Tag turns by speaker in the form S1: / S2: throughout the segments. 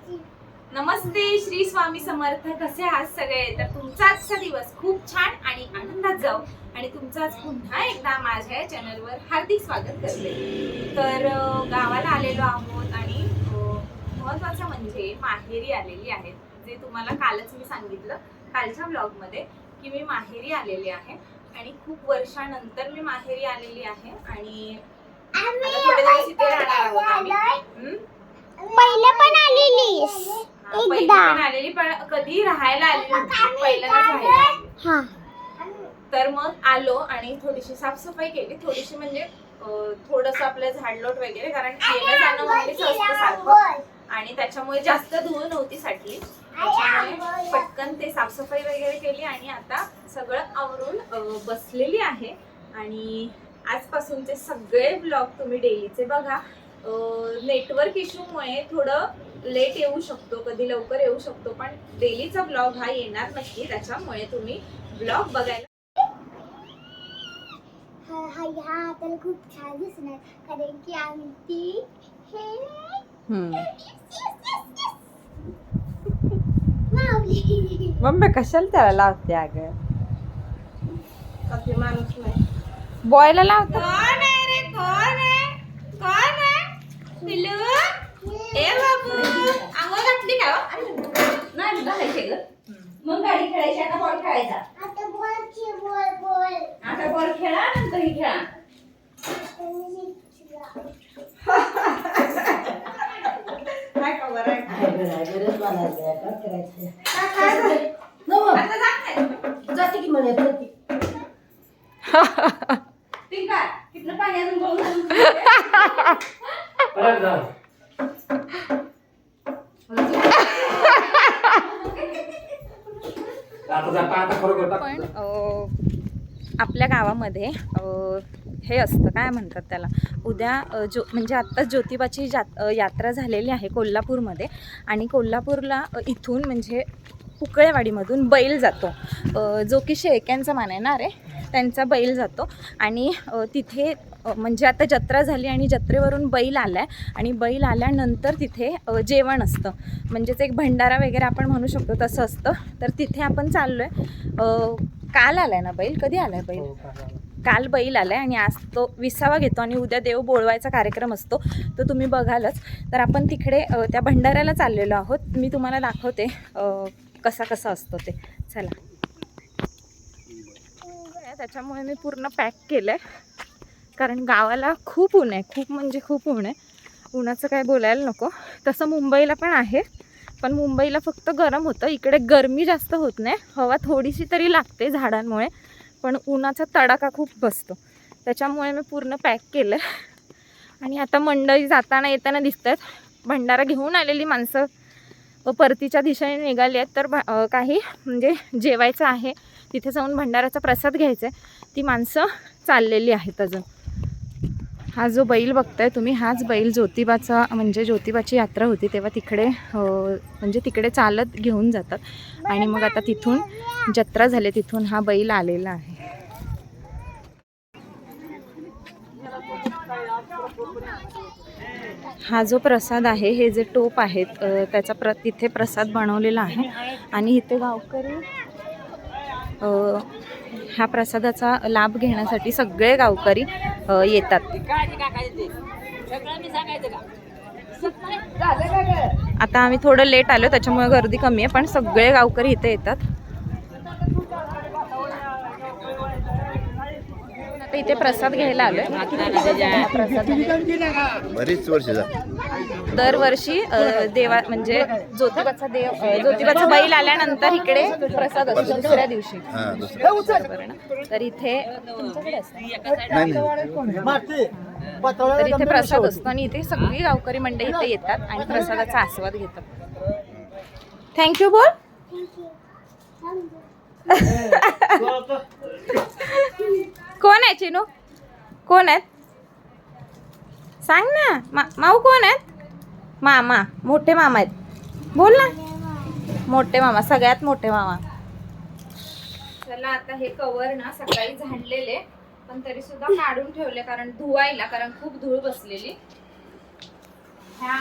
S1: नमस्ते, श्री स्वामी समर्थ. कसे आहात सगळे? तर तुमचा आजचा दिवस खूप छान आणि आनंदात जाऊ आणि तुमचं आज पुन्हा एकदा माझ्या चॅनलवर हार्दिक स्वागत करते. तर गावाला आलेलो आहोत आणि महत्त्वाचं म्हणजे माहेरी आलेली आहे. जे तुम्हाला कालच मी सांगितलं कालच्या ब्लॉगमध्ये की मी माहेरी आलेली आहे आणि खूप वर्षानंतर मी माहेरी आलेली आहे आणि थोडे दिवस इथे राहणार आहोत आम्ही.
S2: पहिले पण आलेलीस
S1: आलेली पण कधी राहायला आली नव्हती, पहिल्यांदाच राहायला आली. तर मग आलो आणि थोडीशी साफसफाई केली, थोडीशी म्हणजे थोडंसं आपलं झाडलोट वगैरे, कारण येणं जाणं वगैरे असतं सारखं आणि त्याच्यामुळे जास्त धूळ नव्हती साठली. त्याच्यामुळे पटकन ते साफसफाई वगैरे केली आणि आता सगळं आवरून बसलेली आहे. आणि आजपासूनचे सगळे ब्लॉग तुम्ही डेलीचे बघा. नेटवर्क इश्यूमुळे थोडं लेट येऊ शकतो, कधी लवकर येऊ शकतो, पण डेलीचा ब्लॉग हा येणार नक्की. त्याच्यामुळे तुम्ही ब्लॉग बघायला
S2: हा तर खूप छान दिसणार, कारण की आमची
S3: मम्मी कशाला त्याला लावते? अगं
S1: माणूस नाही.
S3: बॉयला लावते.
S1: कोण आहे रे? कोण आहे? कोण आहे? पिल्लू, ए बाबू, अंघोळ घातली का? नाही घालायचे ग. मग गाडी खेळायची, आता बॉल खेळायचा.
S2: आता बॉल
S1: आता बॉल खेळा, नंतर ही खेळा. काय खबर आहे? आता जात नाही.
S4: जाते की म्हणे
S1: ती काय? तिथलं पाणी अजून बघून
S3: पण आपल्या गावामध्ये हे असतं, काय म्हणतात त्याला, उद्या म्हणजे आत्ताच ज्योतिबाची यात्रा झालेली आहे कोल्हापूरमध्ये. आणि कोल्हापूरला इथून म्हणजे उकळेवाडीमधून बैल जातो, जो की शेळक्यांचा मान आहे ना रे, त्यांचा बैल जातो. आणि तिथे म्हणजे आता जत्रा झाली आणि जत्रेवरून बैल आला आहे आणि बैल आल्यानंतर तिथे जेवण असतं, म्हणजेच एक भंडारा वगैरे आपण म्हणू शकतो, तसं असतं. तर तिथे आपण चाललो आहे. काल आला आहे ना बैल? कधी आला आहे बैल? काल बैल आला आहे आणि आज तो 20वा घेतो आणि उद्या देव बोळवायचा कार्यक्रम असतो, तो तुम्ही बघालच. तर आपण तिकडे त्या भंडाऱ्याला चाललेलो आहोत. मी तुम्हाला दाखवते कसा असतो ते. चला. त्याच्यामुळे मी पूर्ण पॅक केलं आहे, कारण गावाला खूप ऊन आहे, खूप म्हणजे खूप ऊन आहे. उन्हाचं काय बोलायला नको. तसं मुंबईला पण आहे, पण मुंबईला फक्त गरम होतं, इकडे गरमी जास्त होत नाही, हवा थोडीशी तरी लागते झाडांमुळे, पण उन्हाचा तडाखा खूप बसतो. त्याच्यामुळे मी पूर्ण पॅक केलं. आणि आता मंडळी जाताना येताना दिसतात. भंडारा घेऊन आलेली माणसं परतीच्या दिशेने निघाली आहेत. तर काही म्हणजे जेवायचं आहे, तिथे जाऊन भंडाराचा प्रसाद घ्यायचा आहे, ती माणसं चाललेली आहेत अजून. हा जो बैल बघताय तुम्ही, हाच बैल ज्योतिबाचा, म्हणजे ज्योतिबाची यात्रा होती तेव्हा तिकडे म्हणजे तिकडे चालत घेऊन जातात आणि मग आता तिथून जत्रा झाली, तिथून हा बैल आलेला आहे. हा जो प्रसाद आहे, हे जे टोप आहेत त्याचा तिथे प्रसाद बनवलेला आहे आणि इथे गावकरी ह्या प्रसादाचा लाभ घेण्यासाठी सगळे गावकरी येतात. आता आम्ही थोडं लेट आलो त्याच्यामुळे गर्दी कमी आहे, पण सगळे गावकरी इथे येतात. आता इथे प्रसाद घ्यायला आलोय.
S5: बरीच वर्ष
S3: दरवर्षी देवा म्हणजे ज्योतिबाचा बैल आल्यानंतर इकडे प्रसाद असतो दुसऱ्या दिवशी. तर इथे तुमच्याकडे तर इथे प्रसाद असतो आणि इथे सगळी गावकरी मंडळी इथे येतात आणि प्रसादाचा आस्वाद घेतात. थँक्यू बोल. कोण आहे चिनू? कोण आहेत? सांग ना. माऊ कोण आहेत? मामा, मोठे मामा आहेत. बोल ना. मोठे मामा, सगळ्यात मोठे मामा.
S1: चला, आता हे कवर ना सकाळी झाडलेले, पण तरी सुद्धा काढून ठेवले कारण धुवायला, कारण खूप धूळ बसलेली. ह्या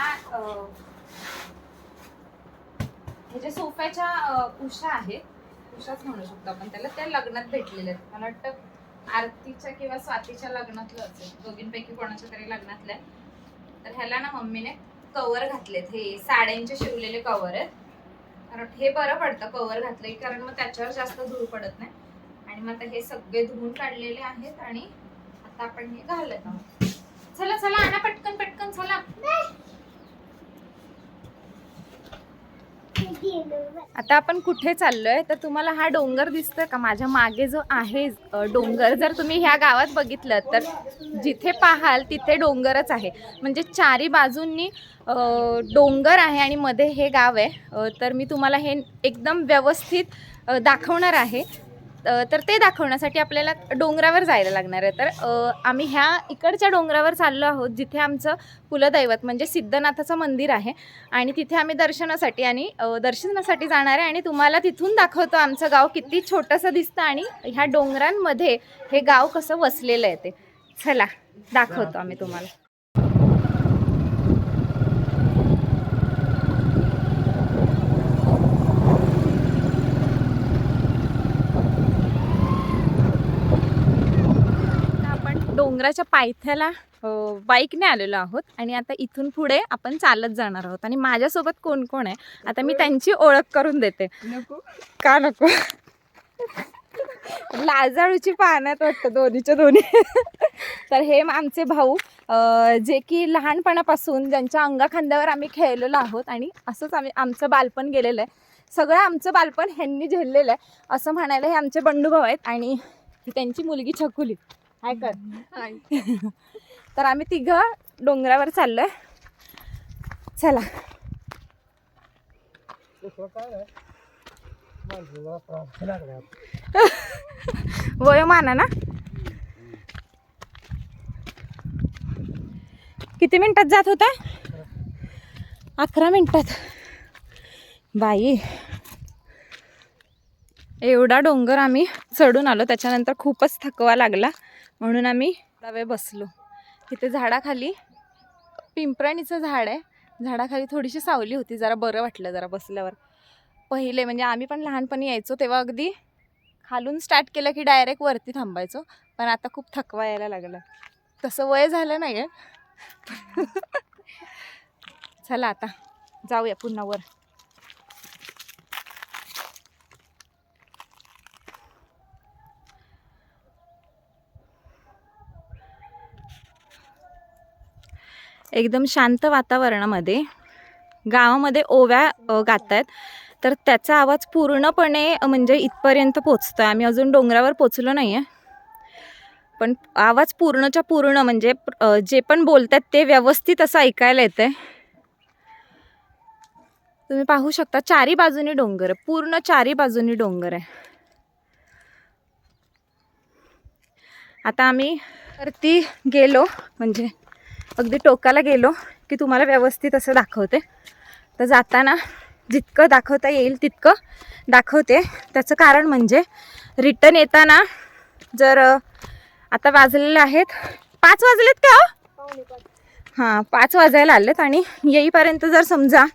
S3: हे जे सोफ्याच्या उषा आहेत, उषाच म्हणू शकतो आपण त्याला, त्या लग्नात भेटलेल्या आहेत. मला वाटतं आरतीच्या किंवा स्वातीच्या लग्नातलं असेल, दोघींपैकी कोणाच्या तरी लग्नातलं आहे. तर ह्याला ना मम्मीने कवर घातलेत, हे साड्यांचे शिवलेले कवर आहेत. कारण हे बरं पडतं कवर घातलंय, कारण मग त्याच्यावर जास्त धूळ पडत नाही. आणि मग आता हे सगळे धुवून काढलेले आहेत आणि आता आपण हे घालत आहोत. चला चला आणा पटकन पटकन चला. आता आपण कुठे चाललोय तर तुम्हाला हा डोंगर दिसतोय का माझ्या मागे जो आहे डोंगर, जर तुम्ही ह्या गावात बघितलं तर जिथे पाहाल तिथे डोंगरच आहे. म्हणजे चारी बाजूंनी डोंगर आहे आणि मध्ये हे गाव आहे. तर मी तुम्हाला हे एकदम व्यवस्थित दाखवणार आहे. तर ते दाखवण्यासाठी आपल्याला डोंगरावर जायला लागणार आहे. तर आम्ही ह्या इकडच्या डोंगरावर चाललो आहोत, जिथे आमचं कुलदैवत म्हणजे सिद्धनाथाचं मंदिर आहे. आणि तिथे आम्ही दर्शनासाठी जाणार आहे. आणि तुम्हाला तिथून दाखवतो आमचं गाव किती छोटंसं दिसतं आणि ह्या डोंगरांमध्ये हे गाव कसं वसलेलं आहे ते. चला दाखवतो आम्ही तुम्हाला. डोंगराच्या पायथ्याला बाईकने आलेलो आहोत आणि आता इथून पुढे आपण चालत जाणार आहोत. आणि माझ्यासोबत कोण कोण आहे आता मी त्यांची ओळख करून देते. नको का नको, लाजाळूची पाण्यात वाटतं दोन्हीच्या दोन्ही. तर हे आमचे भाऊ, जे की लहानपणापासून ज्यांच्या अंगाखांद्यावर आम्ही खेळलेलो आहोत आणि असंच आमचं बालपण गेलेलं आहे. सगळं आमचं बालपण ह्यांनी झेललेलं आहे असं म्हणायला हे आमचे बंडूभाऊ आहेत. आणि त्यांची मुलगी छकुली हाय कर. तर आम्ही तिघं डोंगरावर चाललोय. चला. वयोमाना ना किती मिनिटात जात होता? 11 मिनिटात. बाई एवढा डोंगर आम्ही चढून आलो, त्याच्यानंतर खूपच थकवा लागला म्हणून आम्ही थोडा वेळ बसलो. तिथे झाडाखाली पिंपराणीचं झाड आहे, झाडाखाली थोडीशी सावली होती, जरा बरं वाटलं जरा बसल्यावर. पहिले म्हणजे आम्ही पण लहानपणी यायचो तेव्हा अगदी खालून स्टार्ट केलं की डायरेक्ट वरती थांबायचो. पण आता खूप थकवा यायला लागला. तसं वय झालं नाही आहे. चला आता जाऊया पुन्हा वर. एकदम शांत वातावरणामध्ये गावामध्ये ओव्या गातायत. तर त्याचा आवाज पूर्णपणे म्हणजे इथपर्यंत पोचतो. आम्ही अजून डोंगरावर पोचलो नाही आहे, पण आवाज पूर्णच्या पूर्ण म्हणजे जे पण बोलतात ते व्यवस्थित असं ऐकायला येतं आहे. तुम्ही पाहू शकता चारी बाजूनी डोंगर आहे, पूर्ण चारी बाजूनी डोंगर आहे. आता आम्ही वरती गेलो म्हणजे अगदी टोकाला गेलो की तुम्हाला व्यवस्थित असं दाखवते. तर जाताना जितकं दाखवता येईल तितकं दाखवते. त्याचं कारण म्हणजे रिटर्न येताना जर आता वाजलेले आहेत 5 वाजलेत का? हां 5 वाजायला आलेत आणि येईपर्यंत जर समजा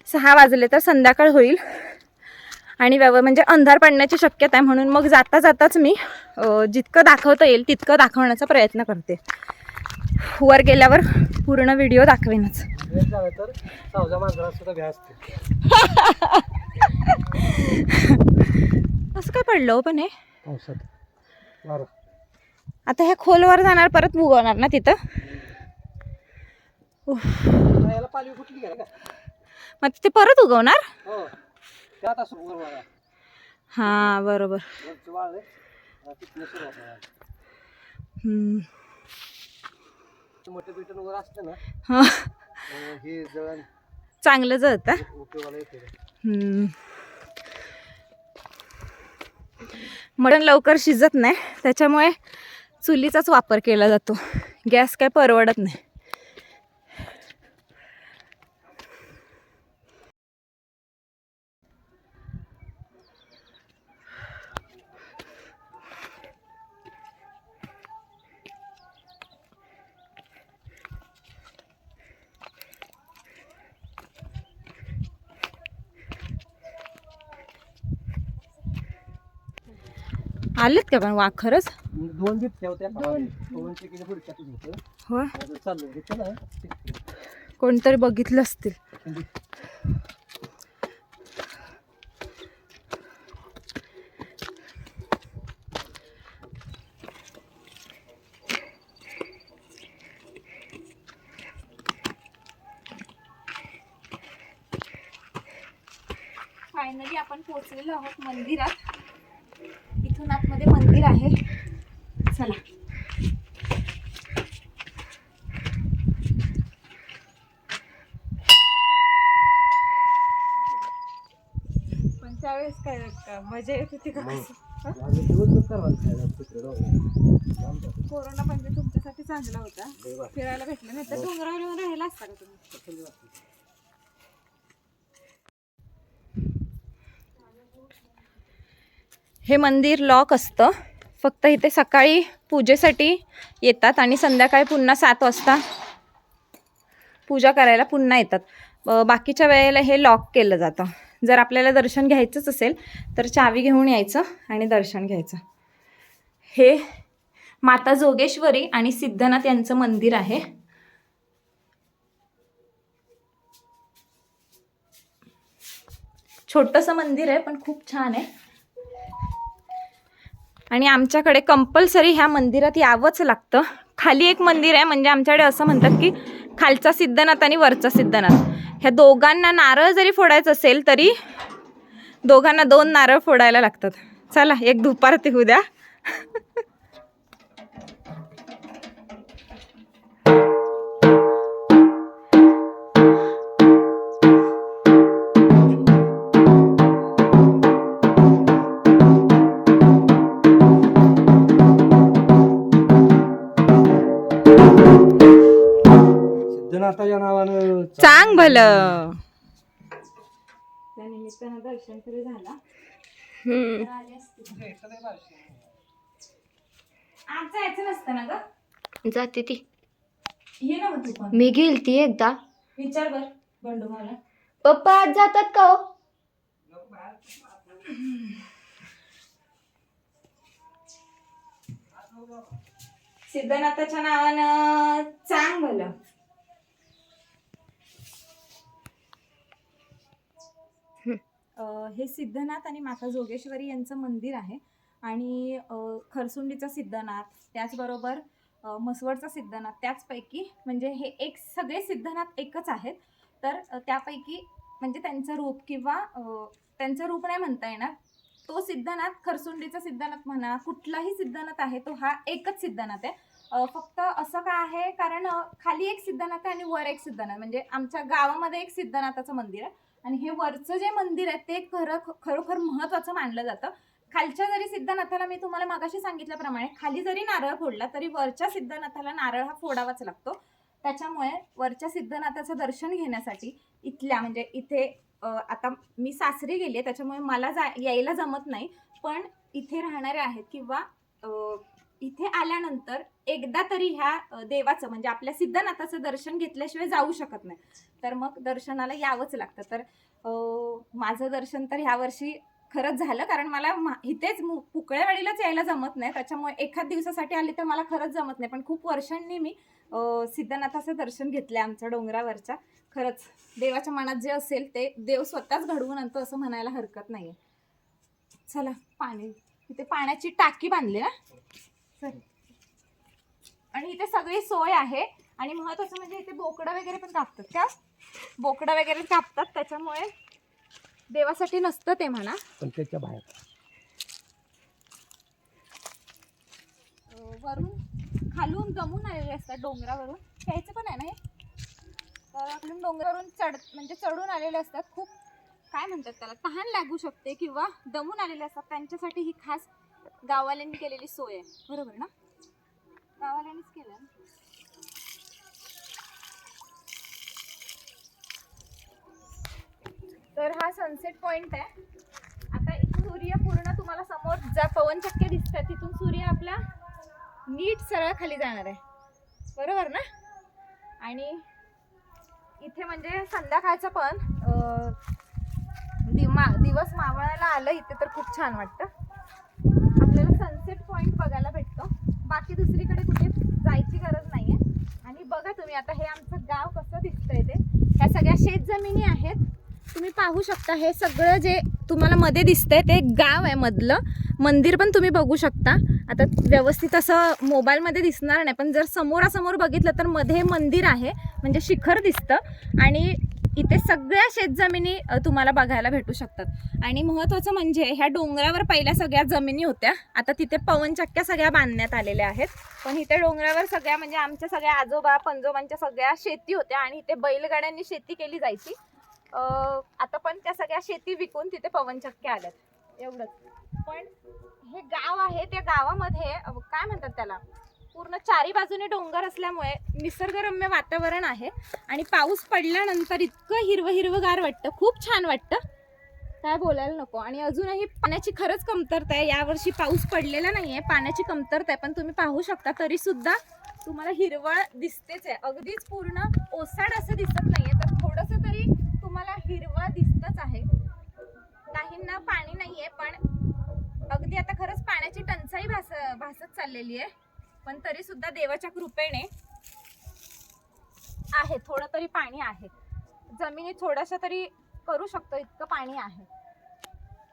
S3: 6 वाजले तर संध्याकाळ होईल आणि म्हणजे अंधार पडण्याची शक्यता आहे. म्हणून मग जाता जाताच मी जितकं दाखवता येईल तितकं दाखवण्याचा प्रयत्न करते. वर गेल्यावर पूर्ण व्हिडिओ दाखवेनच. असं काय पडलं पण हे आता ह्या खोलवर जाणार परत उगवणार ना तिथं. मग ते परत उगवणार. हा बरोबर. चांगलं जळतं. मटण लवकर शिजत नाही त्याच्यामुळे चुलीचाच वापर केला जातो. गॅस काय परवडत नाही. आलेत का पण वाघ खरंच?
S4: 2 बिबट्या होत्या. 2 चिकीच्या पुढच्यातच होतं.
S3: हो,
S4: चालू होतं ना.
S3: कोणतरी बघितलं असतील. फायनली आपण पोहोचलेलो आहोत मंदिरात. इथून आतमध्ये मंदिर आहे. चला. पण त्यावेळेस काय मजा येत होती का? कोरोना म्हणजे तुमच्यासाठी चांगला होता, फिरायला भेटलं नाही तर डोंगरावर राहायला असता का तुम्ही? हे मंदिर लॉक असतं, फक्त इथे सकाळी पूजेसाठी येतात आणि संध्याकाळी पुन्हा 7 वाजता पूजा करायला पुन्हा येतात. बाकीच्या वेळेला हे लॉक केलं जातं. जर आपल्याला दर्शन घ्यायचंच असेल तर चावी घेऊन यायचं आणि दर्शन घ्यायचं. हे माता जोगेश्वरी आणि सिद्धनाथ यांचं मंदिर आहे. छोटंसं मंदिर आहे पण खूप छान आहे. आणि आमच्याकडे कंपल्सरी ह्या मंदिरात यावंच लागतं. खाली एक मंदिर आहे, म्हणजे आमच्याकडे असं म्हणतात की खालचा सिद्धनाथ आणि वरचा सिद्धनाथ ह्या दोघांना नारळ जरी फोडायचं असेल तरी दोघांना 2 नारळ फोडायला लागतात. चला एक धूपारती होऊ द्या.
S4: सिद्धनाथाच्या नावानं
S3: चांग भलं. त्या निमित्तानं दर्शन तरी झाला. आज जायचं नसतं ना ग?
S2: जाते ती.
S3: ये ना मग तू पण.
S2: मी गेलती एकदा.
S3: विचार बर बंडू मला.
S2: पप्पा आज जातात का हो?
S3: सिद्धनाथाच्या नावानं चांग भलं. हे सिद्धनाथ आणि माता जोगेश्वरी यांचं मंदिर आहे. आणि खरसुंडीचा सिद्धनाथ, त्याचबरोबर मसवडचा सिद्धनाथ, त्याचपैकी म्हणजे हे एक सगळे सिद्धनाथ एकच आहेत. तर त्यापैकी म्हणजे त्यांचं रूप किंवा त्यांचं रूप नाही म्हणता येणार. तो सिद्धनाथ, खरसुंडीचा सिद्धनाथ म्हणा, कुठलाही सिद्धनाथ आहे तो हा एकच सिद्धनाथ आहे. फक्त असं का आहे कारण खाली एक सिद्धनाथ आहे आणि वर एक सिद्धनाथ, म्हणजे आमच्या गावामध्ये एक सिद्धनाथाचं मंदिर आहे आणि हे वरचं जे मंदिर आहे ते खरोखर महत्त्वाचं मानलं जातं. खालच्या जरी सिद्धनाथाला मी तुम्हाला मागाशी सांगितल्याप्रमाणे खाली जरी नारळ फोडला तरी वरच्या सिद्धनाथाला नारळ हा फोडावाच लागतो. त्याच्यामुळे वरच्या सिद्धनाथाचं दर्शन घेण्यासाठी इथल्या म्हणजे इथे आता मी सासरी गेली आहे त्याच्यामुळे मला यायला जमत नाही, पण इथे राहणारे आहेत किंवा इथे आल्यानंतर एकदा तरी ह्या देवाचं म्हणजे आपल्या सिद्धनाथाचं दर्शन घेतल्याशिवाय जाऊ शकत नाही. तर मग दर्शनाला यावंच लागतं. तर माझं दर्शन तर ह्या वर्षी खरंच झालं, कारण मला इथेच पुकळेवाडीलाच यायला जमत नाही. त्याच्यामुळे एखाद दिवसासाठी आली तर मला खरंच जमत नाही. पण खूप वर्षांनी मी सिद्धनाथाचं दर्शन घेतलं आमच्या डोंगरावरच्या. खरंच देवाच्या मनात जे असेल ते देव स्वतःच घडवून आणतो असं म्हणायला हरकत नाही. चला पाणी, इथे पाण्याची टाकी बांधली ना सर, आणि इथे सगळी सोय आहे. आणि महत्त्वाचं म्हणजे इथे बोकडं वगैरे पण कापतात. त्या बोकडं वगैरे कापतात, त्याच्यामुळे देवासाठी नसतं ते म्हणा,
S4: पण त्याच्या बाहेर
S3: वरून खालून जमून आलेले असतात डोंगरावरून. घ्यायचं पण आहे ना हे, तर खालून डोंगरावरून चढून आलेले असतात. खूप काय म्हणतात त्याला, तहान लागू शकते किंवा दमून आलेले असतात, त्यांच्यासाठी ही खास गाववाल्यांनी केलेली सोय आहे. बरोबर ना, गाववाल्यांनीच केलं. तर हा सनसेट पॉइंट आहे. आता इथून सूर्य पूर्ण तुम्हाला समोर ज्या पवनचक्क्या दिसतात तिथून सूर्य आपला नीट सरळ खाली जाणार आहे, बरोबर ना. आणि इथे म्हणजे संध्याकाळचं पण दिवस मावळायला आलं इथे तर खूप छान वाटतं आपल्याला. सनसेट पॉइंट बघायला भेटतो. बाकी दुसरीकडे कुठे जायची गरज नाहीये. आणि बघा तुम्ही आता हे आमचं गाव कसं दिसतंय ते. ह्या सगळ्या शेतजमिनी आहेत. तुम्ही पाहू शकता हे सगळं जे तुम्हाला मध्ये दिसतंय ते गाव आहे मधलं. मंदिर पण तुम्ही बघू शकता. आता व्यवस्थित असं मोबाईलमध्ये दिसणार नाही, पण जर समोरासमोर बघितलं तर मध्ये मंदिर आहे, म्हणजे शिखर दिसतं. आणि इथे सगळ्या शेतजमिनी तुम्हाला बघायला भेटू शकतात. आणि महत्त्वाचं म्हणजे ह्या डोंगरावर पहिल्या सगळ्या जमिनी होत्या. आता तिथे पवनचक्क्या सगळ्या बांधण्यात आलेल्या आहेत. पण इथे डोंगरावर सगळ्या म्हणजे आमच्या सगळ्या आजोबा पंजोबांच्या सगळ्या शेती होत्या आणि इथे बैलगाड्यांनी शेती केली जायची. आता पण त्या सगळ्या शेती विकून तिथे पवनचक्क्या आल्यात, एवढंच. पण हे गाव आहे, त्या गावामध्ये काय म्हणतात त्याला, पूर्ण चारी बाजूने डोंगर असल्यामुळे निसर्गरम्य वातावरण आहे. आणि पाऊस पडल्यानंतर इतकं हिरवं हिरवंगार वाटतं, खूप छान वाटतं, काय बोलायला नको. आणि अजूनही पाण्याची खरंच कमतरता आहे. यावर्षी पाऊस पडलेला नाही आहे, पाण्याची कमतरता आहे. पण तुम्ही पाहू शकता तरीसुद्धा तुम्हाला हिरवळ दिसतेच आहे. अगदीच पूर्ण ओसाड असं दिसत नाही आहे, तर थोडंसं तरी तुम्हाला हिरवळ दिसतच आहे. काहींना पाणी नाही आहे, पण अगदी आता खरंच पाण्याची टंचाई भासत चाललेली आहे. पण तरी सुद्धा देवाच्या कृपेने आहे, थोडं तरी पाणी आहे. जमिनी थोड्याशा तरी करू शकतो इतकं पाणी आहे.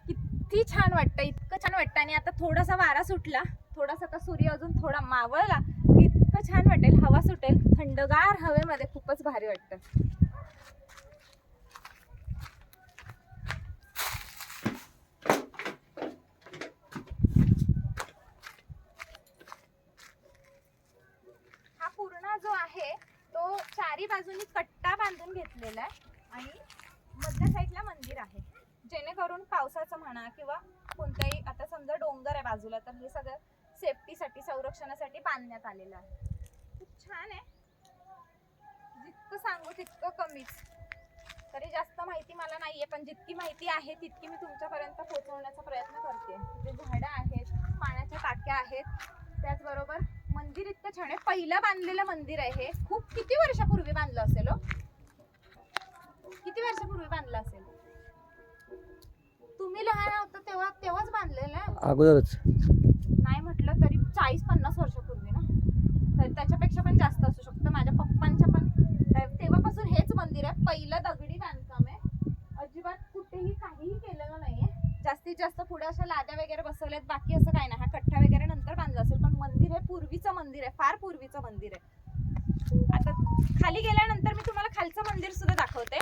S3: किती छान वाटतं, इतकं छान वाटतं. आणि आता थोडासा वारा सुटला, थोडासा आता सूर्य अजून थोडा मावळला, इतकं छान वाटेल, हवा सुटेल, थंडगार हवेमध्ये खूपच भारी वाटतं. जो आहे तो चारी बाजूनी कट्टा बांधून घेतलेला आहे आणि मधल्या साईडला मंदिर आहे, जेणेकरून पावसाचं म्हणा किंवा कोणत्याही, आता समजा डोंगर आहे बाजूला, तर हे सगळं सेफ्टीसाठी, संरक्षणासाठी बांधण्यात आलेलं आहे. खूप छान आहे. जितकं सांगू तितकं कमीच. तरी जास्त माहिती मला नाहीये, पण जितकी माहिती आहे तितकी मी तुमच्यापर्यंत पोहोचवण्याचा प्रयत्न करते. तिथे झाडं आहेत, पाण्याच्या टाक्या आहेत, त्याचबरोबर मंदिर इतकं छान आहे. पहिलं बांधलेलं मंदिर आहे हे. खूप किती वर्षापूर्वी बांधलं असेल, किती वर्षापूर्वी बांधलं असेल? तुम्ही लहान होता तेव्हाच बांधलेलं आहे?
S4: अगोदरच
S3: नाही म्हटलं तरी 40-50 वर्षापूर्वी ना, तर त्याच्यापेक्षा पण जास्त असू शकतं. माझ्या पप्पांच्या पण तेव्हापासून हेच मंदिर आहे. पहिलं दगडी बांधकाम आहे, अजिबात कुठेही काहीही केलेलं नाहीये. जास्तीत जास्त पुढे अशा लाद्या वगैरे बसवल्यात, बाकी असं काही नाही. हा कट्टा वगैरे नंतर बांधला असेल, पण मंदिर हे पूर्वीचं मंदिर आहे, फार पूर्वीचं मंदिर आहे. आता खाली गेल्यानंतर मी तुम्हाला खालचं मंदिर सुद्धा दाखवते.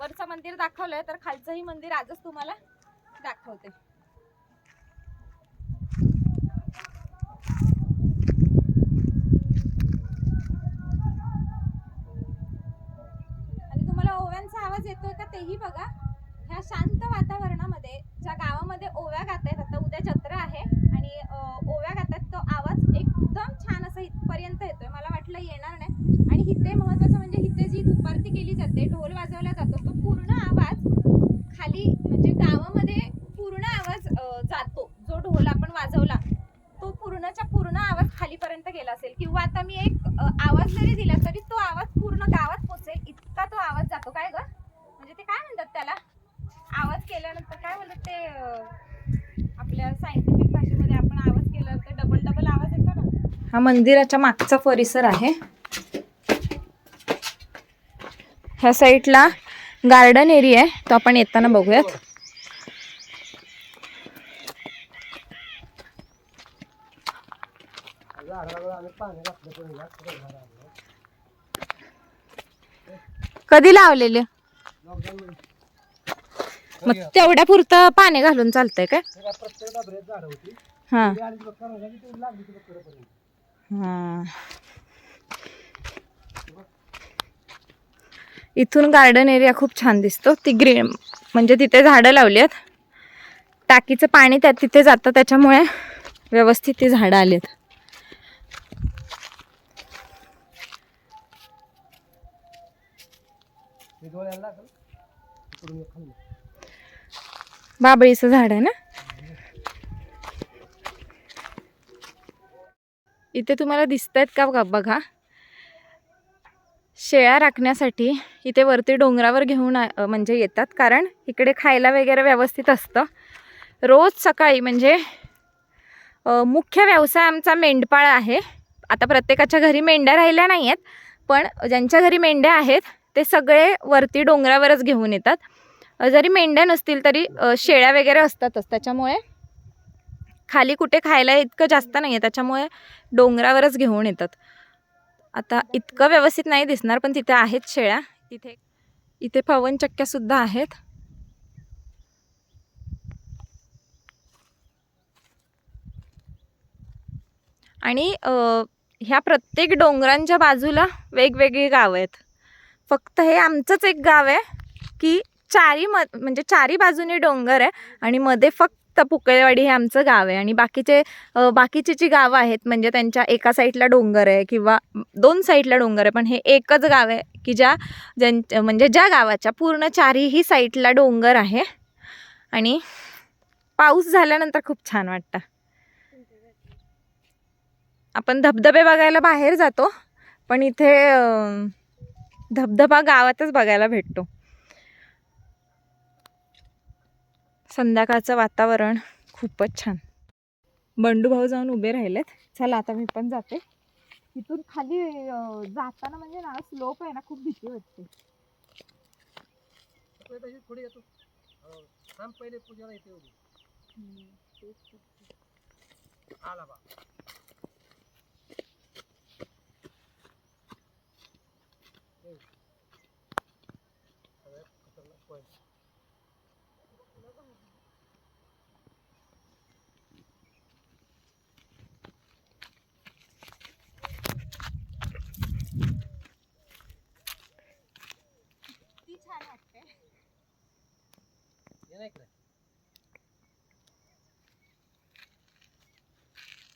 S3: वरचं मंदिर दाखवलंय, तर खालचंही मंदिर आजच तुम्हाला दाखवते. आणि तुम्हाला ओव्यांचा आवाज येतोय का तेही बघा. ह्या शांत वातावरणामध्ये ज्या गावामध्ये ओव्या गातायत, आता उद्या जत्रा आहे आणि ओव्या गातात, तो आवाज एकदम छान असा इथपर्यंत येतोय. मला वाटलं येणार नाही. आणि इथे महत्वाचं म्हणजे इथे जी धुपारती केली जाते, ढोल वाजवला जातो, तो पूर्ण आवाज खाली म्हणजे गावामध्ये पूर्ण आवाज जातो. जो ढोल आपण वाजवला तो पूर्णच्या पूर्ण आवाज खालीपर्यंत गेला असेल, किंवा आता मी एक आवाज जरी दिला तरी तो आवाज पूर्ण गावात पोहोचेल इतका तो आवाज जातो. काय ग, म्हणजे ते काय म्हणतात त्याला, आवाज केल्यानंतर काय बोलतात ते, आपल्या सायंटिफिक भाषेमध्ये आपण आवाज केला तर डबल आवाज येतो ना. हा मंदिराच्या मागचा परिसर आहे. ह्या साईडला गार्डन एरिया आहे, तो आपण येताना बघूयात. कधी लावलेले? मग तेवढ्या पुरतं पाणी घालून चालतंय काय? हा हा. इथून गार्डन एरिया खूप छान दिसतो. ती ग्रीन म्हणजे तिथे झाडं लावली आहेत, टाकीचं पाणी त्यात तिथे जातं, त्याच्यामुळे व्यवस्थित ती झाडं आली आहेत. बाबळीचं झाड आहे ना. इथे तुम्हाला दिसतायत का बघा, शेळ्या राखण्यासाठी इथे वरती डोंगरावर घेऊन म्हणजे येतात, कारण इकडे खायला वगैरे व्यवस्थित असतं. रोज सकाळी म्हणजे मुख्य व्यवसाय आमचा मेंढपाळ आहे. आता प्रत्येकाच्या घरी मेंढ्या राहिल्या नाही आहेत, पण ज्यांच्या घरी मेंढ्या आहेत ते सगळे वरती डोंगरावरच घेऊन येतात. जरी मेंढ्या नसतील तरी शेळ्या वगैरे असतातच, त्याच्यामुळे खाली कुठे खायला इतकं जास्त नाही आहे, त्याच्यामुळे डोंगरावरच घेऊन येतात. आता इतकं व्यवस्थित नाही दिसणार, पण तिथे आहेत शेळ्या. इथे पवनचक्क्यासुद्धा आहेत. आणि ह्या प्रत्येक डोंगरांच्या बाजूला वेगवेगळी गावं आहेत. फक्त हे आमचंच एक गाव आहे की म्हणजे चारी बाजूने डोंगर आहे आणि मध्ये फक्त पुकळेवाडी हे आमचं गाव आहे. आणि बाकीची जी गावं आहेत म्हणजे त्यांच्या एका साईडला डोंगर आहे किंवा 2 साईडला डोंगर आहे, पण हे एकच गाव आहे की ज्या गावाच्या पूर्ण चारीही साईडला डोंगर आहे. आणि पाऊस झाल्यानंतर खूप छान वाटतं. आपण धबधबे बघायला बाहेर जातो, पण इथे धबधबा गावातच बघायला भेटतो. संध्याकाळचं वातावरण खूपच छान. बंडू भाऊ जाऊन उभे राहिलेत. चला आता मी पण जाते. इथून खाली जाताना म्हणजे ना स्लोप आहे ना, खूप भीती वाटते.
S4: पुढे येतो पहिले पूजाला येते आला बा.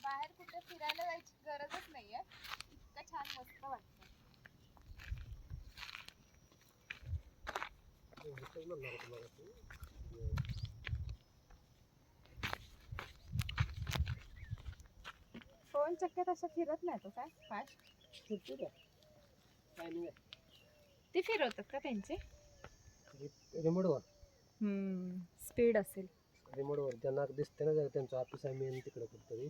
S3: बाहेर कुठे फिरायला जायची गरजच नाहीये, इतकं छान मस्त वाटतं. पवनचक्क्यात असं फिरत नाही तो काय फास्ट ते फिरवतात का त्यांचे
S4: रिमोटवर
S3: स्पीड असेल.
S4: रिमोटवर त्यांना दिसते ना, त्यांचं ऑफिस आहे मेन तिकडे कुठतरी.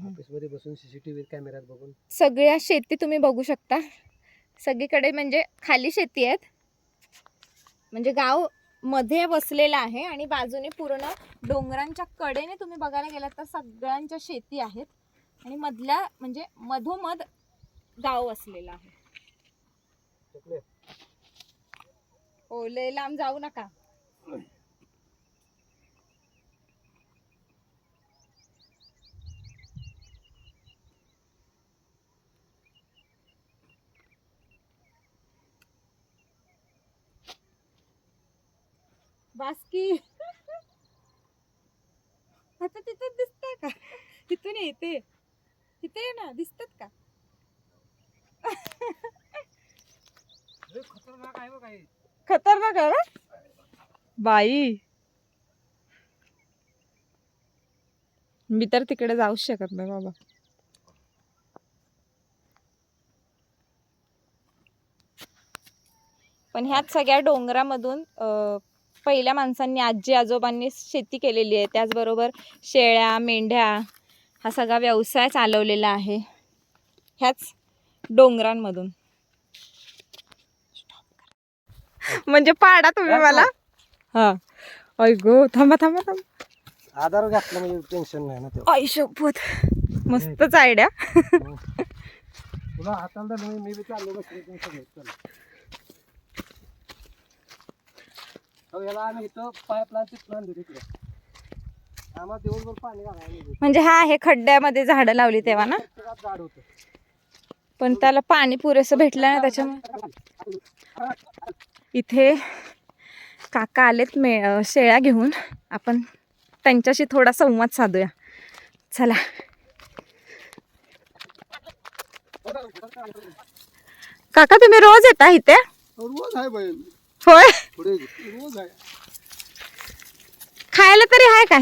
S4: ऑफिस मध्ये बसून CCTV कॅमेऱ्यात बघून
S3: सगळ्या शेती तुम्ही बघू शकता. सगळीकडे म्हणजे खाली शेती आहेत, म्हणजे गाव मध्ये बसलेलं आहे आणि बाजूने पूर्ण डोंगरांच्या कडेने तुम्ही बघायला गेलात तर सगळ्यांच्या शेती आहेत आणि मधल्या म्हणजे मधोमध गाव असलेलं आहे. हो, लय लांब जाऊ नका. बास्की आता तिथे दिसतंय का? तिथून येते तिथे ना, दिसतात का?
S4: खतरनाक आहे बघ.
S3: खतरनाक आहे बाई. मी तर तिकडे जाऊच शकत नाही बाबा. पण ह्याच सगळ्या डोंगरामधून पहिल्या माणसांनी आजी आजोबांनी शेती केलेली आहे. त्याचबरोबर शेळ्या मेंढ्या हा सगळा व्यवसाय चालवलेला आहे ह्याच डोंगरांमधून. म्हणजे पाडा तुम्ही मला. हा ऐ गो, थांबा थांबा थांबा.
S4: आधार घातला म्हणजे टेन्शन नाही ना ते.
S3: आई शपथ, मस्तच आयडिया.
S4: तुला हाताला तर मी बी चाललो बसले सगळे. याला आम्ही इथं पाईपलाईन प्लान देतो तिकडे. आम्हाला दिवसभर पाणी घालायला.
S3: म्हणजे हा हे खड्ड्यामध्ये झाडं लावली तेव्हा ना,
S4: झाड होतं
S3: पण त्याला पाणी पुरेसं भेटलं ना, त्याच्यामुळे. इथे काका आलेत शेळ्या घेऊन. आपण त्यांच्याशी थोडा संवाद साधूया. चला. काका तुम्ही रोज येता इथे?
S4: रोज आहे बैल.
S3: होय,
S4: रोज आहे.
S3: खायला तरी आहे का?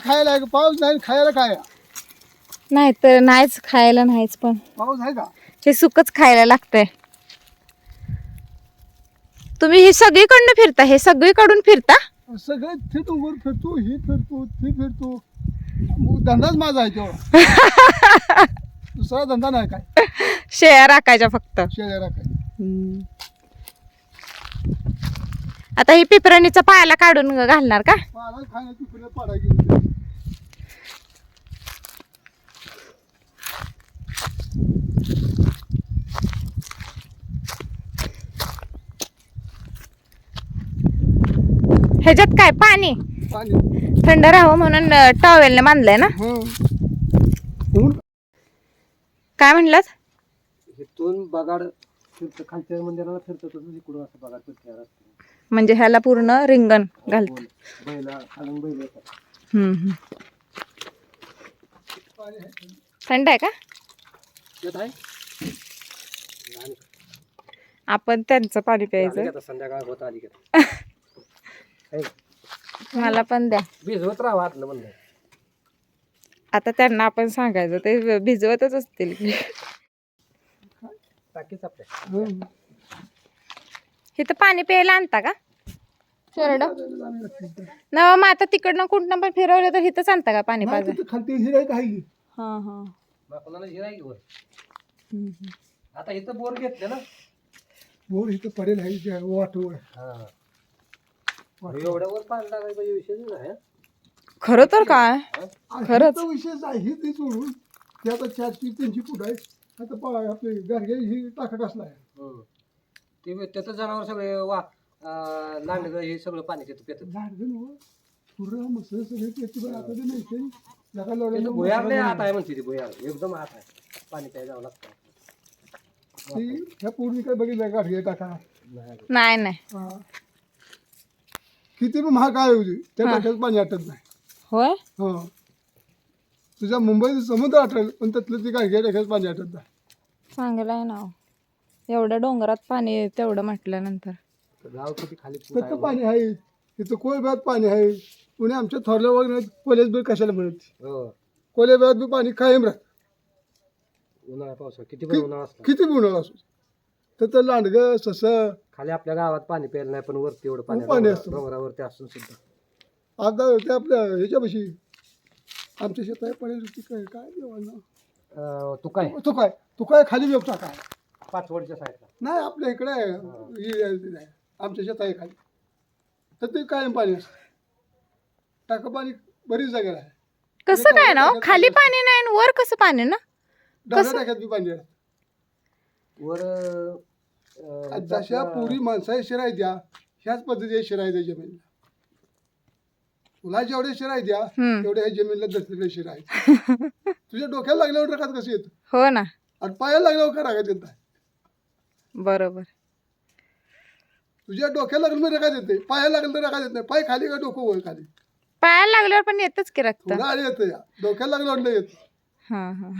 S4: खायला आहे. पाऊस नाही खायला काय
S3: नाही तर नाहीच, खायला नाहीच. पण
S4: पाऊस आहे का?
S3: हे सुकच खायला लागतंय. तुम्ही हे सगळीकडनं फिरता? हे सगळीकडून फिरता?
S4: सगळे डोंगर फिरतो, ही फिरतो, ती फिरतो.
S5: धंदाच माझा आहे तेवढा. दुसरा धंदा नाही काय.
S3: शेळ्या राखायच्या फक्त.
S5: शेळ्या राखायच्या.
S3: आता ही पिपरणीचं पायाला काढून घालणार का?
S5: पाला खाण्याची फुलं पाडायची.
S3: ह्याच्यात काय पाणी
S5: पाणी
S3: थंड राहावं म्हणून टॉवेलने बांधलंय ना?
S5: ऊन
S3: काय म्हणलं?
S4: इथून बगाड फिरतं, खालच्या मंदिराला फिरतं तसं इकडून असं बगाड फिरतं.
S3: म्हणजे ह्याला पूर्ण रिंगण घालत.
S4: बैला खालून बैल येतात.
S3: थंड आहे का?
S4: येत आहे.
S3: आपण त्यांचं पाणी प्यायचं.
S4: आता संध्याकाळ होत आली का
S3: मला पण द्या.
S4: भिजवत राहा आतलं म्हणलं.
S3: आता त्यांना आपण सांगायचं ते भिजवतच असतील.
S4: टाकीच आपल्या
S3: इथं पाणी प्यायला आणता का शरड? न मग आता तिकडनं कुठनं पण फिरवलं तर इथंच आणता का पाणी पाजा?
S5: खालती हिरायत आहे की.
S3: हा हा.
S4: कोणाला हिराय की वर. आता इथं बोर घेतले ना.
S5: बोर इथं पडेल आहे वाटवर.
S4: एवढ्यावर पाणी लागायचा विषय नाही.
S3: खरं तर काय खरंच
S5: विशेष आहे ते सोडून ते आता 4-5 फूट आहे. आता आपले गाडगे ही टाका कसला आहे.
S4: ते त्याचं जनावर सगळे लांडग हे सगळं पाणी घेतो पेत.
S5: पूर्ण मसळ सगळे त्याची पण आता ते नाही
S4: भुयार नाही आत आहे म्हणते ती. भुयार एकदम आत आहे. पाणी प्यायला जावं लागतं.
S5: ह्या पूर्वी काय बघितलं गाडगे टाका
S3: नाही नाही.
S5: किती पण महाग काय होती त्या टाक्यात पाणी आटत नाही.
S3: होय.
S5: हो तुझ्या मुंबईत समुद्र आटल पण त्यातलं ती गाडगे टाक्यात पाणी आटत नाही.
S3: चांगलं आहे ना. एवढ्या डोंगरात पाणी तेवढं म्हटल्यानंतर
S4: गाव किती खाली
S5: तिथं पाणी आहे. तिथं कोळब्यात पाणी आहे. पुणे आमच्या थोरल्या वगैरे कोलेज बिल कशाला मिळत. कोलेब्यात बी पाणी कायम राहत.
S4: उन्हाळा पावसा किती पण उन्हाळा असला
S5: किती बी उन्हाळा असो तर लांडगं ससं
S4: खाली आपल्या गावात पाणी प्यायला नाही पण वरती एवढं
S5: पाणी
S4: पाणी
S5: असतं.
S4: डोंगरावरती असून सुद्धा.
S5: आता ते आपल्या ह्याच्यापाशी आमच्या शेतात पडेल काय देवांना तू काय खाली व्यवस्था काय
S4: पाचवडच्या साईडला
S5: नाही आपल्या इकडे आहे. आमच्या शेत आहे खाली तर ते कायम पाणी असतं. टाका पाणी बरीच जागेला आहे.
S3: कसं काय ना खाली पाणी नाही आणि वर कसं पाणी ना?
S5: डाव्या टाक्यात बी पाणी आहे.
S4: वर
S5: जशा पुरी माणसा शिराय द्या ह्याच पद्धतीने शिराय द्या जमिनीला. तुला जेवढे शिराय द्या तेवढे ह्या जमिनीला दसलेले शिराय. तुझ्या डोक्याला लागल्यावर रकात कसं येतं.
S3: हो ना.
S5: आणि पायाला लागल्यावर का रागात येत नाही.
S3: बरोबर.
S5: तुझ्या डोक्याला लागलं रकात येते. पायाला लागलं तर रकात येत नाही. पाय खाली का डोकं वर खाली.
S3: पायाला लागल्यावर पण येतच की रक्त.
S5: थोडं आली येतं या डोक्याला लागल्यावर येत.
S3: हा हा.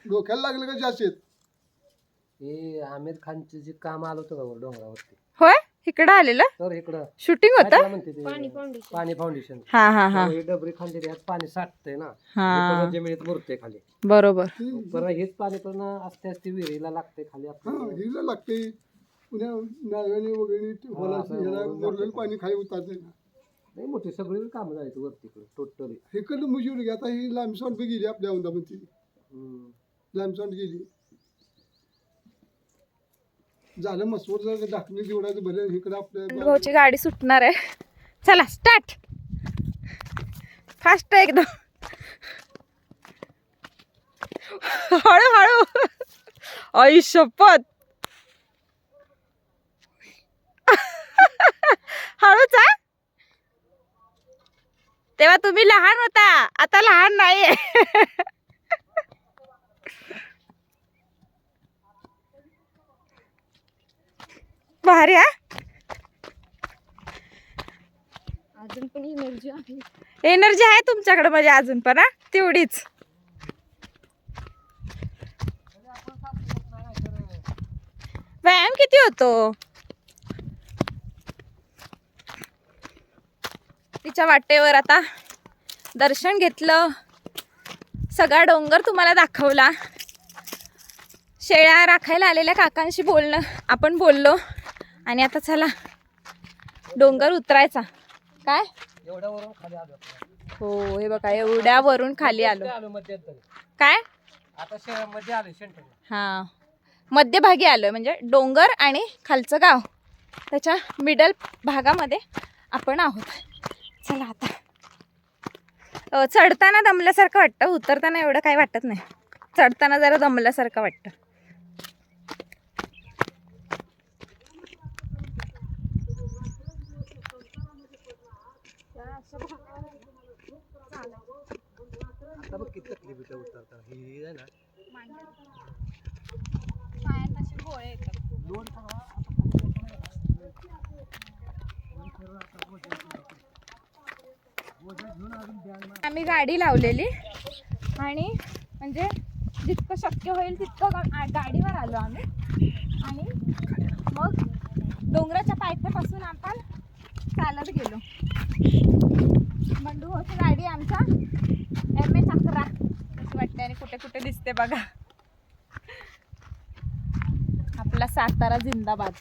S5: डोक्याला लागलं का जास्त येत.
S4: हे आमिर खानचं जे काम आलं होतं का डोंगरावरती.
S3: होय इकडं आलेलं
S4: तर इकडं
S3: शूटिंग होतं.
S4: म्हणते ते पाणी फाउंडेशन.
S3: हा हा हा.
S4: हे डबरी खाली ह्यात पाणी साठतंय ना.
S3: हा.
S4: हे जमिनीत मुरते खाली.
S3: बरोबर.
S4: पण हेच पाणी पण असते असते विहिरीला लागते खाली आपल्याला.
S5: हिला लागते पुण्या नाळव्याने वगैरे पाणी खाली उतारते ना.
S4: नाही मोठी सगळी कामं जायचं वरती टोटली.
S5: इकडलं मुशीवर घ्या. आता ही लांबसॉन बी गेली आपल्या औंधामध्ये. लांबसॉन गेली झालं मसवड जर दाखवणी जेवढायचं भले इकडं आपल्या
S3: भाऊची गाडी सुटणार आहे. चला स्टार्ट. फास्ट एकदम. हळूहळू. आई शपथ. हळूच हा. तेव्हा तुम्ही लहान होता आता लहान नाहीये. भारी हा.
S1: अजून पण एनर्जी आहे.
S3: एनर्जी आहे तुमच्याकडे म्हणजे अजून पण हा तेवढीच. व्यायाम किती होतो. तिच्या वाटेवर आता दर्शन घेतलं. सगळा डोंगर तुम्हाला दाखवला. शेळ्या राखायला आलेल्या काकांशी आपण बोललो आणि आता चला डोंगर उतरायचा. काय
S4: एवढ्यावरून खाली आलो आपण.
S3: हो हे बघा एवढ्यावरून खाली आलो.
S4: आलो मध्यंतरी.
S3: काय
S4: आता शहरामध्ये आलो सेंटरला.
S3: हा मध्यभागी आलोय म्हणजे डोंगर आणि खालचं गाव त्याच्या मिडल भागामध्ये आपण आहोत. चला आता चढताना दमल्यासारखं वाटतं, उतरताना एवढं काही वाटत नाही. चढताना जरा दमल्यासारखं वाटतं.
S4: आता बघ किती तकलीफ येते उतरताना. ही आहे ना
S3: गोळे येतात. आम्ही गाडी लावलेली आणि म्हणजे जितकं शक्य होईल तितकं गाडीवर आलो आम्ही आणि मग डोंगराच्या पायथ्यापासून आपण चालत गेलो. बंडू होती गाडी आमचा MS11 अशी वाटते आणि कुठे कुठे दिसते बघा. आपला सातारा जिंदाबाद.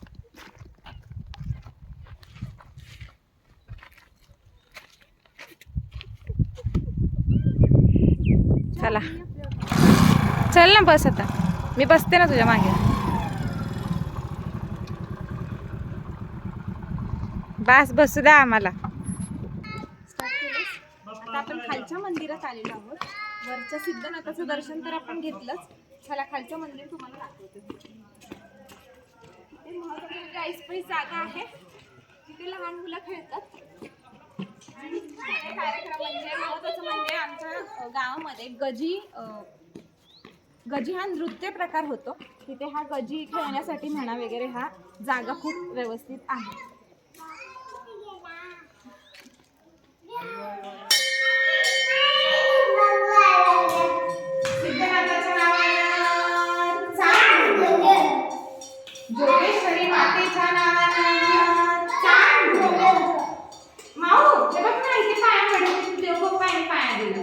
S3: चला चल ना बस आता. मी बसते ना तुझ्या मागे. बस बसू द्या आम्हाला. आता आपण खालच्या मंदिरात आलेलो आहोत. वरच्या सिद्धनाथाचं दर्शन तर आपण घेतलंच. चला खालचं मंदिर तुम्हाला दाखवते. इथे महत्त्वाची ऐसपैस जागा आहे तिथे लहान मुलं खेळतात. कार्यक्रम म्हणजे महत्त्वाचं म्हणजे आमच्या गावामध्ये गजी हा नृत्य प्रकार होतो. तिथे हा गजी खेळण्यासाठी म्हणा वगैरे हा जागा खूप व्यवस्थित आहे. जोगेश्वरी मातेच्या नावानं माऊ हे बघ ना इथे पाया पडले. देव बाप्पाने पाया दिला.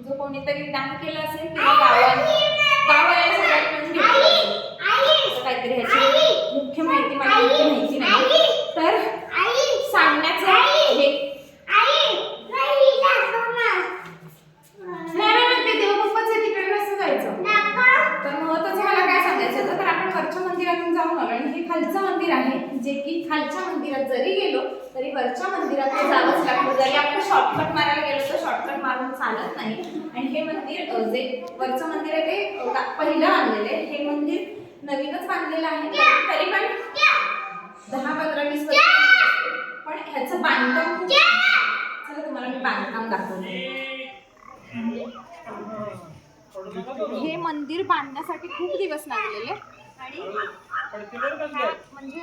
S3: जो कोणीतरी दान केलं असेल किंवा गावाला सगळ्यात मिळून घेतलं असेल काहीतरी. ह्याची मुख्य माहिती मला माहिती नाही तर सांगण्याचं हे जाऊन आलो आणि हे खालचं मंदिर आहे जे की खालच्या मंदिरात जरी गेलो तरी वरच्या मंदिरात जावंच लागतं. जरी आपण शॉर्टकट मारायला गेलो तर शॉर्टकट मारून चालत नाही. आणि हे मंदिर जे वरचं मंदिर आहे ते पहिलं बांधलेलं आहे. हे मंदिर नवीनच बांधलेलं आहे तरी पण 10-15-20 वर्ष पण ह्याचं बांधकाम चला तुम्हाला मी बांधकाम दाखवते. हे मंदिर बांधण्यासाठी खूप दिवस लागलेले आणि म्हणजे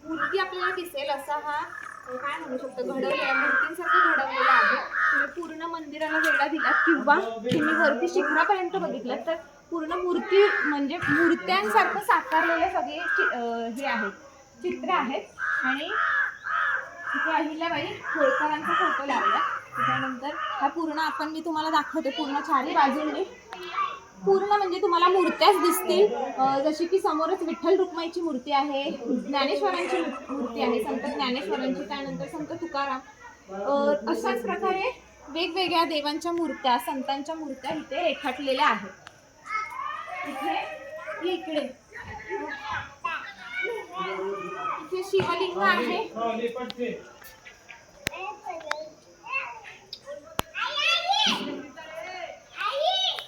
S3: मूर्ती आपल्याला दिसेल असा हा काय म्हणू शकतो घडवलेला मूर्तींसारखं घडवलेला आहे. तुम्ही पूर्ण मंदिराला वेढा दिलात किंवा तुम्ही वरती शिखरापर्यंत बघितलं तर पूर्ण मूर्ती म्हणजे मूर्त्यांसारखं साकारलेले सगळे हे आहेत चित्र आहेत. आणि तिथे अहिल्याबाई होळकरांचा फोटो लावला. त्याच्यानंतर हा पूर्ण आपण मी तुम्हाला दाखवते पूर्ण चारी बाजूंनी पूर्ण म्हणजे तुम्हाला मूर्त्याच दिसतील. जशी की समोरच विठ्ठल रुक्माईची मूर्ती आहे, ज्ञानेश्वरांची मूर्ती आहे, संत ज्ञानेश्वरांची, त्यानंतर संत तुकाराम. अशाच प्रकारे वेगवेगळ्या देवांच्या मूर्त्या संतांच्या मूर्त्या इथे रेखाटलेल्या आहेत. इकडे शिवलिंग आहे.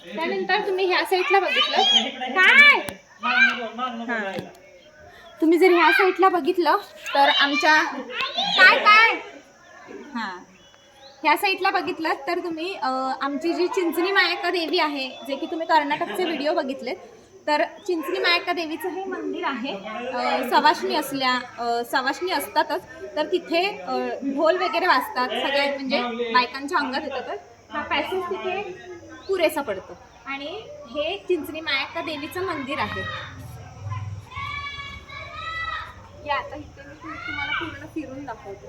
S3: त्यानंतर तुम्ही ह्या साईडला बघितलं काय तुम्ही जर ह्या साईडला बघितलं तर आमच्या काय ह्या साईडला बघितलं तर तुम्ही आमची जी चिंचणी मायक्का देवी आहे जे की तुम्ही कर्नाटकचे व्हिडिओ बघितलेत तर चिंचणी मायक्का देवीचं हे मंदिर आहे. सवाष्णी असतातच तर तिथे ढोल वगैरे वाजतात सगळ्या म्हणजे बायकांच्या अंगात येतात. तर हा पॅसेज तिथे पुरेसा पडतो आणि हे चिंचणी मायक्का देवीचं मंदिर आहे. आता इथे मी तुम्हाला पूर्ण फिरून दाखवते.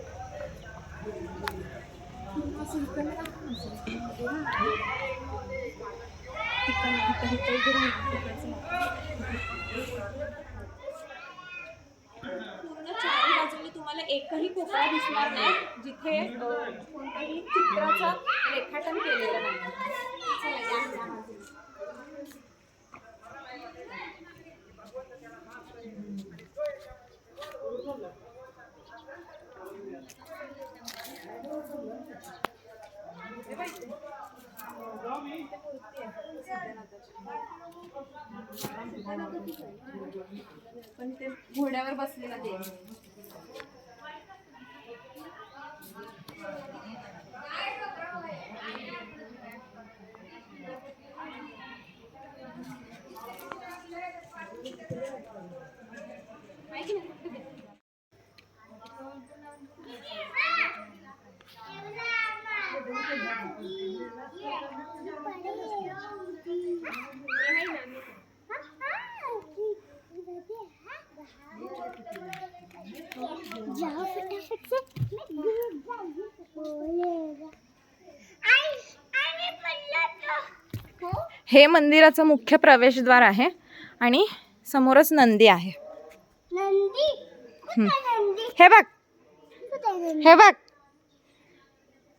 S1: तुम्हाला एकही कोपरा दिसणार नाही जिथे कोणत्याही चित्राचं रेखाटन केलेलं नाही. चला, या बाजूला. पण ते घोड्यावर बसलेला ते
S2: जाओ फटाफट से मैं गिर जाऊंगी बोलेगा आई मैं पडला तो
S3: हे मंदिराचं मुख्य प्रवेशद्वार आहे आणि समोरच नंदी आहे.
S2: नंदी नंदी
S3: हे बघ, हे बघ.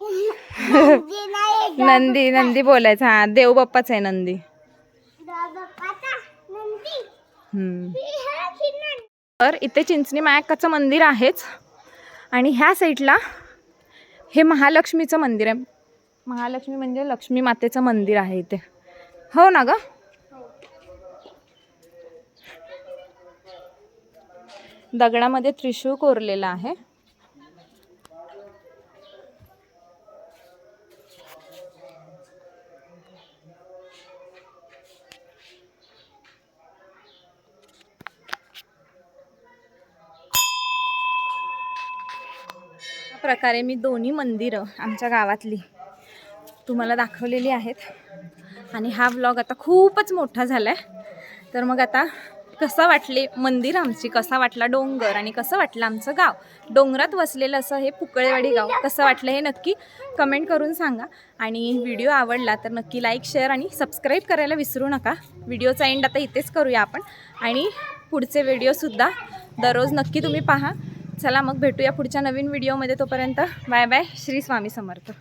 S2: नंदी नाही
S3: नंदी नंदी बोलायचं. हा, देव बाप्पाच आहे नंदी.
S2: बाप्पाचा नंदी
S3: हम्म.
S2: ही है की नंदी.
S3: तर इथे चिंचणी मायक्काचं मंदिर आहेच आणि ह्या साईडला हे महालक्ष्मीचं मंदिर आहे. महालक्ष्मी म्हणजे लक्ष्मी मातेचं मंदिर आहे इथे. हो ना ग. दगडामध्ये त्रिशूळ कोरलेला आहे. प्रकारे मी दोन्ही मंदिरं आमच्या गावातली तुम्हाला दाखवलेली आहेत आणि हा व्लॉग आता खूपच मोठा झाला आहे. तर मग आता कसं वाटले मंदिर आमची, कसा वाटला डोंगर आणि कसं वाटलं आमचं गाव, डोंगरात वसलेलं असं हे पुकळेवाडी गाव कसं वाटलं हे नक्की कमेंट करून सांगा. आणि व्हिडिओ आवडला तर नक्की लाईक, शेअर आणि सबस्क्राईब करायला विसरू नका. व्हिडिओचा एंड आता इथेच करूया आपण आणि पुढचे व्हिडिओसुद्धा दररोज नक्की तुम्ही पहा. चला मग भेटूया पुढच्या नवीन व्हिडिओमध्ये. तोपर्यंत बाय बाय. श्री स्वामी समर्थ.